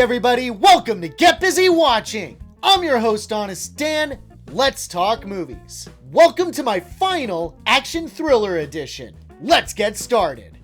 everybody, welcome to Get Busy Watching! I'm your host, Honest Dan. Let's talk movies. Welcome to my final action thriller edition. Let's get started.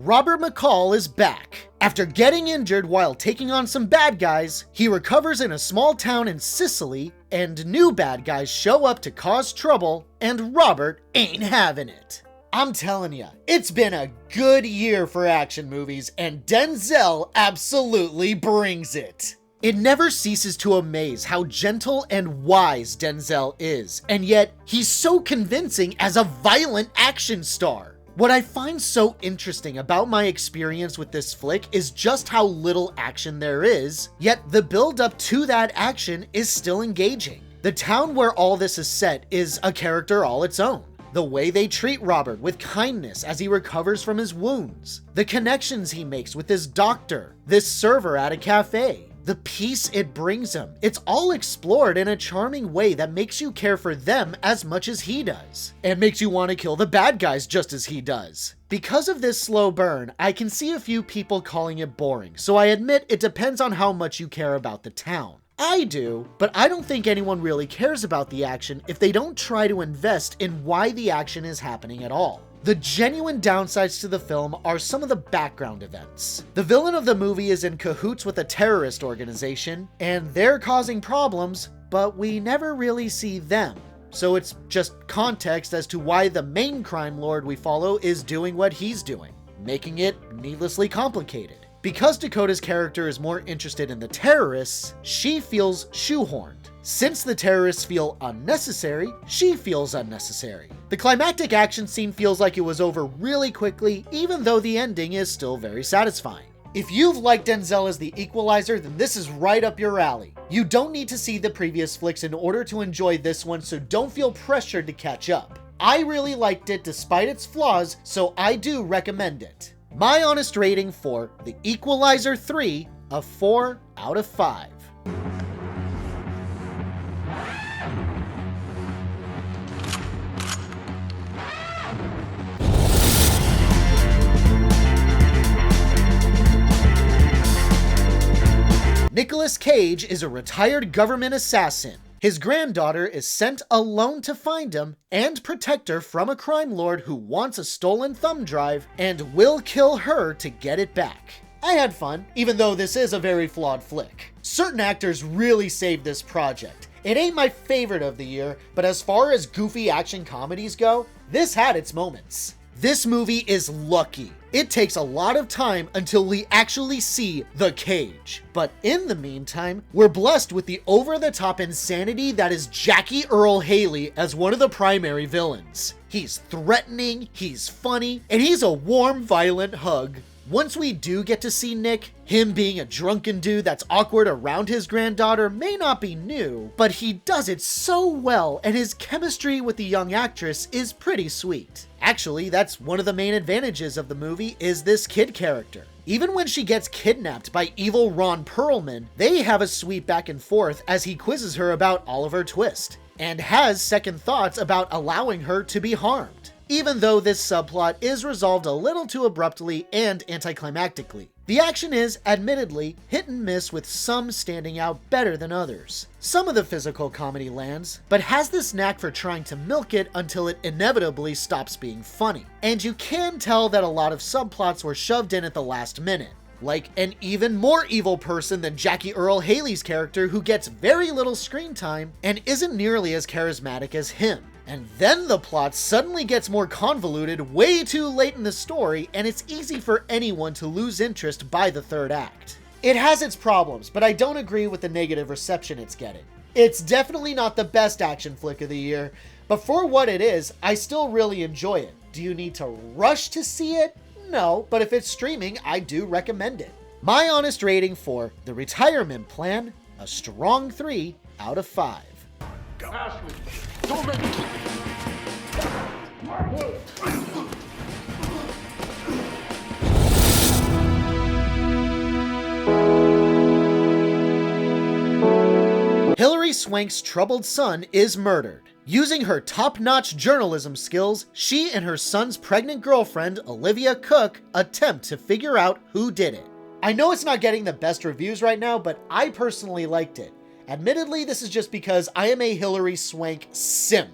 Robert McCall is back. After getting injured while taking on some bad guys, he recovers in a small town in Sicily, and new bad guys show up to cause trouble, and Robert ain't having it. I'm telling ya, it's been a good year for action movies, and Denzel absolutely brings it. It never ceases to amaze how gentle and wise Denzel is, and yet he's so convincing as a violent action star. What I find so interesting about my experience with this flick is just how little action there is, yet the build up to that action is still engaging. The town where all this is set is a character all its own. The way they treat Robert with kindness as he recovers from his wounds, the connections he makes with his doctor, this server at a cafe, the peace it brings him. It's all explored in a charming way that makes you care for them as much as he does, and makes you want to kill the bad guys just as he does. Because of this slow burn, I can see a few people calling it boring, so I admit it depends on how much you care about the town. I do, but I don't think anyone really cares about the action if they don't try to invest in why the action is happening at all. The genuine downsides to the film are some of the background events. The villain of the movie is in cahoots with a terrorist organization, and they're causing problems, but we never really see them. So it's just context as to why the main crime lord we follow is doing what he's doing, making it needlessly complicated. Because Dakota's character is more interested in the terrorists, she feels shoehorned. Since the terrorists feel unnecessary, she feels unnecessary. The climactic action scene feels like it was over really quickly, even though the ending is still very satisfying. If you've liked Denzel as the Equalizer, then this is right up your alley. You don't need to see the previous flicks in order to enjoy this one, so don't feel pressured to catch up. I really liked it despite its flaws, so I do recommend it. My honest rating for The Equalizer 3, a 4 out of 5. Nicolas Cage is a retired government assassin. His granddaughter is sent alone to find him and protect her from a crime lord who wants a stolen thumb drive and will kill her to get it back. I had fun, even though this is a very flawed flick. Certain actors really saved this project. It ain't my favorite of the year, but as far as goofy action comedies go, this had its moments. This movie is lucky. It takes a lot of time until we actually see the Cage. But in the meantime, we're blessed with the over-the-top insanity that is Jackie Earle Haley as one of the primary villains. He's threatening, he's funny, and he's a warm, violent hug. Once we do get to see Nick, him being a drunken dude that's awkward around his granddaughter may not be new, but he does it so well, and his chemistry with the young actress is pretty sweet. Actually, that's one of the main advantages of the movie is this kid character. Even when she gets kidnapped by evil Ron Perlman, they have a sweet back and forth as he quizzes her about Oliver Twist, and has second thoughts about allowing her to be harmed, even though this subplot is resolved a little too abruptly and anticlimactically. The action is, admittedly, hit and miss, with some standing out better than others. Some of the physical comedy lands, but has this knack for trying to milk it until it inevitably stops being funny. And you can tell that a lot of subplots were shoved in at the last minute. Like an even more evil person than Jackie Earle Haley's character, who gets very little screen time and isn't nearly as charismatic as him. And then the plot suddenly gets more convoluted way too late in the story, and it's easy for anyone to lose interest by the third act. It has its problems, but I don't agree with the negative reception it's getting. It's definitely not the best action flick of the year, but for what it is, I still really enjoy it. Do you need to rush to see it? No, but if it's streaming, I do recommend it. My honest rating for The Retirement Plan, a strong 3 out of 5. Ashley, don't make me. Hilary Swank's troubled son is murdered. Using her top-notch journalism skills, she and her son's pregnant girlfriend, Olivia Cook, attempt to figure out who did it. I know it's not getting the best reviews right now, but I personally liked it. Admittedly, this is just because I am a Hilary Swank simp.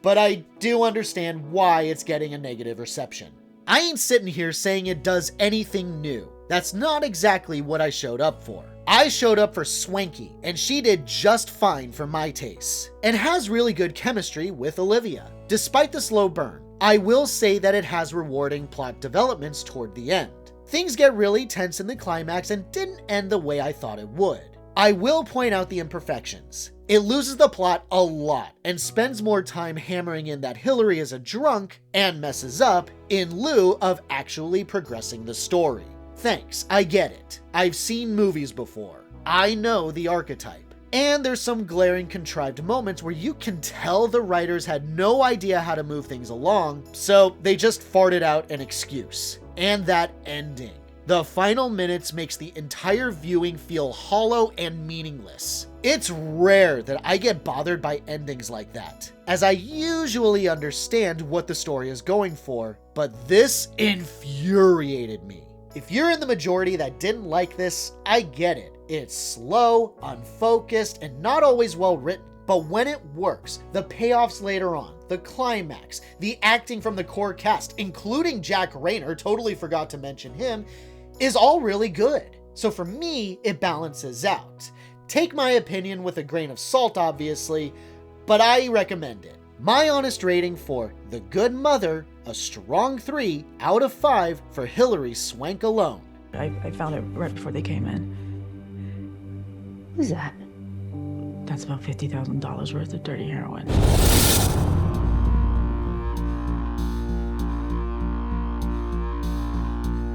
But I do understand why it's getting a negative reception. I ain't sitting here saying it does anything new. That's not exactly what I showed up for. I showed up for Swanky, and she did just fine for my tastes, and has really good chemistry with Olivia. Despite the slow burn, I will say that it has rewarding plot developments toward the end. Things get really tense in the climax and didn't end the way I thought it would. I will point out the imperfections. It loses the plot a lot and spends more time hammering in that Hilary is a drunk and messes up in lieu of actually progressing the story. Thanks, I get it. I've seen movies before. I know the archetype. And there's some glaring contrived moments where you can tell the writers had no idea how to move things along, so they just farted out an excuse. And that ending. The final minutes makes the entire viewing feel hollow and meaningless. It's rare that I get bothered by endings like that, as I usually understand what the story is going for, but this infuriated me. If you're in the majority that didn't like this, I get it. It's slow, unfocused, and not always well written. But when it works, the payoffs later on, the climax, the acting from the core cast, including Jack Rayner, totally forgot to mention him, is all really good. So for me, it balances out. Take my opinion with a grain of salt, obviously, but I recommend it. My honest rating for The Good Mother, a strong 3 out of 5 for Hilary Swank alone. I found it right before they came in. Who's that? That's about $50,000 worth of dirty heroin.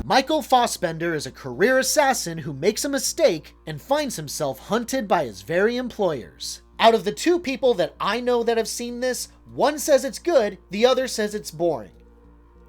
Michael Fassbender is a career assassin who makes a mistake and finds himself hunted by his very employers. Out of the 2 people that I know that have seen this, one says it's good, the other says it's boring.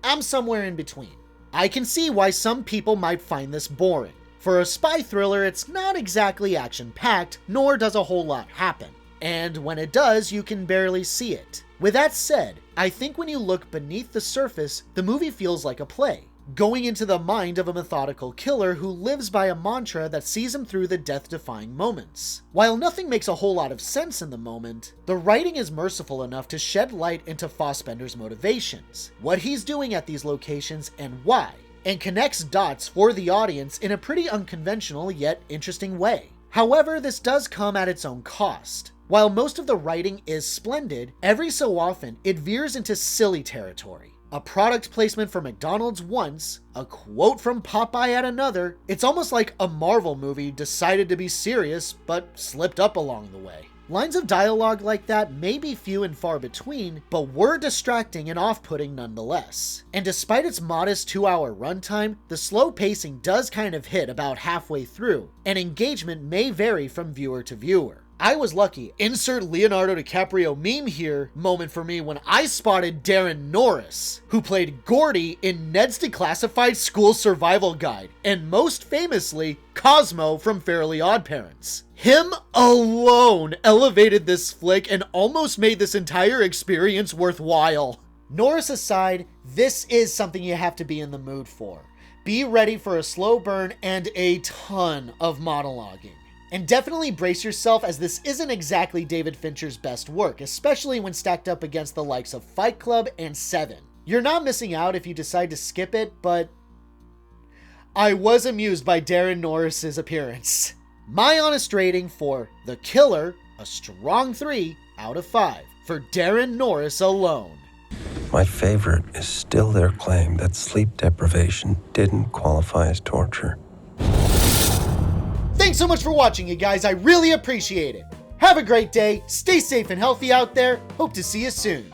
I'm somewhere in between. I can see why some people might find this boring. For a spy thriller, it's not exactly action-packed, nor does a whole lot happen. And when it does, you can barely see it. With that said, I think when you look beneath the surface, the movie feels like a play, going into the mind of a methodical killer who lives by a mantra that sees him through the death-defying moments. While nothing makes a whole lot of sense in the moment, the writing is merciful enough to shed light into Fassbender's motivations, what he's doing at these locations and why, and connects dots for the audience in a pretty unconventional yet interesting way. However, this does come at its own cost. While most of the writing is splendid, every so often it veers into silly territory. A product placement for McDonald's once, a quote from Popeye at another. It's almost like a Marvel movie decided to be serious, but slipped up along the way. Lines of dialogue like that may be few and far between, but were distracting and off-putting nonetheless. And despite its modest 2-hour runtime, the slow pacing does kind of hit about halfway through, and engagement may vary from viewer to viewer. I was lucky, insert Leonardo DiCaprio meme here moment for me, when I spotted Darren Norris, who played Gordy in Ned's Declassified School Survival Guide, and most famously, Cosmo from Fairly OddParents. Him alone elevated this flick and almost made this entire experience worthwhile. Norris aside, this is something you have to be in the mood for. Be ready for a slow burn and a ton of monologuing. And definitely brace yourself, as this isn't exactly David Fincher's best work, especially when stacked up against the likes of Fight Club and Seven. You're not missing out if you decide to skip it, but I was amused by Darren Norris's appearance. My honest rating for The Killer, a strong 3 out of 5 for Darren Norris alone. My favorite is still their claim that sleep deprivation didn't qualify as torture. Thanks so much for watching, you guys. I really appreciate it. Have a great day. Stay safe and healthy out there. Hope to see you soon.